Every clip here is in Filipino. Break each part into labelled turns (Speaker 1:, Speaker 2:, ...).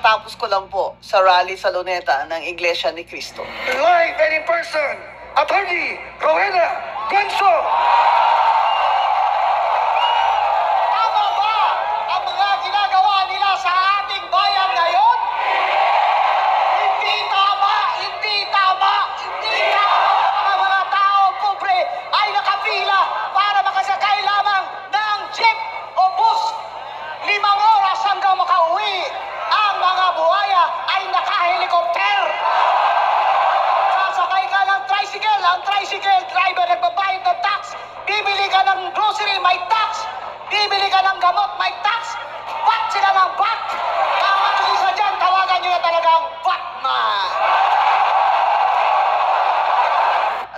Speaker 1: kakatapos ko lang po sa rally sa Luneta ng Iglesia ni Cristo.
Speaker 2: Live and in person, Attorney Rowena Gonzo.
Speaker 3: Tama ba ang mga ginagawa nila sa ating bayan ngayon? Hindi tama! Hindi tama! Hindi tama! Ang mga tao pobre ay nakapila para makasakay lamang ng jeep o bus. 5 oras hanggang makauwi. Ang mga buhaya ay naka-helicopter. Sasakay ka ng tricycle, ang tricycle driver nagbabayad ng tax. Bibili ka ng grocery, may tax. Bibili ka ng gamot, may tax. Bat sila ng bat. Mga isa dyan, tawagan nyo na talagang Batman.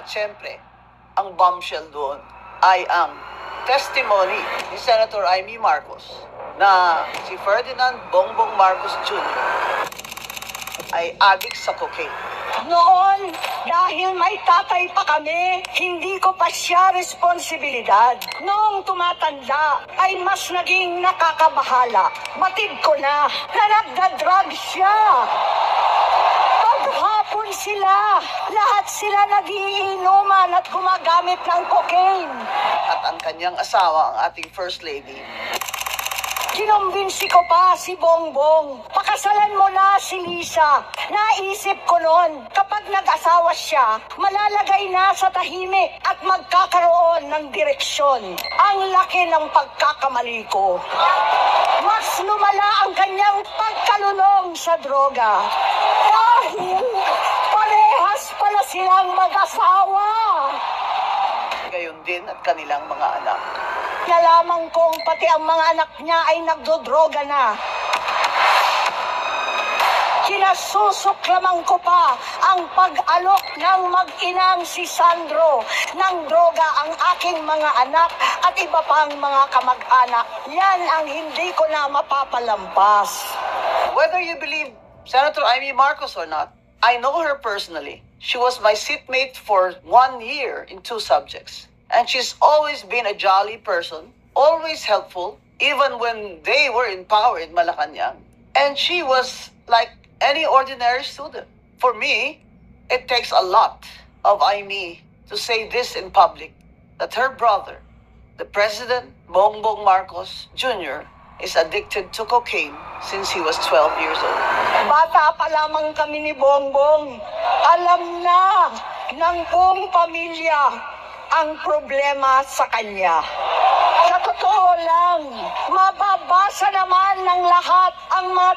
Speaker 1: At syempre, ang bombshell doon ay ang testimony ni Senator Amy Marcos na si Ferdinand Bongbong Marcos Jr. ay addict sa cocaine.
Speaker 4: Noon, dahil may tatay pa kami, hindi ko pa siya responsibilidad. Noong tumatanda, ay mas naging nakakabahala. Batid ko na nagda-drug siya. Paghapon sila, lahat sila nagiinuman at gumagamit ng cocaine.
Speaker 1: At ang kanyang asawa, ang ating First Lady,
Speaker 4: Kinumbinsi ko pa si Bongbong. Pakasalan mo na si Lisa. Naisip ko noon, kapag nag-asawa siya, malalagay na sa tahimik at magkakaroon ng direksyon. Ang laki ng pagkakamali ko. Mas lumala ang kanyang pagkalulong sa droga. Dahil parehas pala silang mag-asawa.
Speaker 1: gayon din at kanilang mga anak.
Speaker 4: Nalaman kong pati ang mga anak niya ay nagdodroga na. Kinasusuklaman ko pa ang pag-alok ng mag-inang si Sandro ng droga ang aking mga anak at iba pang mga kamag-anak. Yan ang hindi ko na mapapalampas.
Speaker 1: Whether you believe Senator Amy Marcos or not, I know her personally. She was my seatmate for 1 year in 2 subjects. And she's always been a jolly person, always helpful, even when they were in power in Malacanang. And she was like any ordinary student. For me, it takes a lot of Amy to say this in public, that her brother, the President Bongbong Marcos Jr., is addicted to cocaine since he was 12 years old.
Speaker 4: Bata pa lamang kami ni Bongbong. Alam na ng buong pamilya ang problema sa kanya. Sa totoo lang, mababasa naman ng lahat ang mga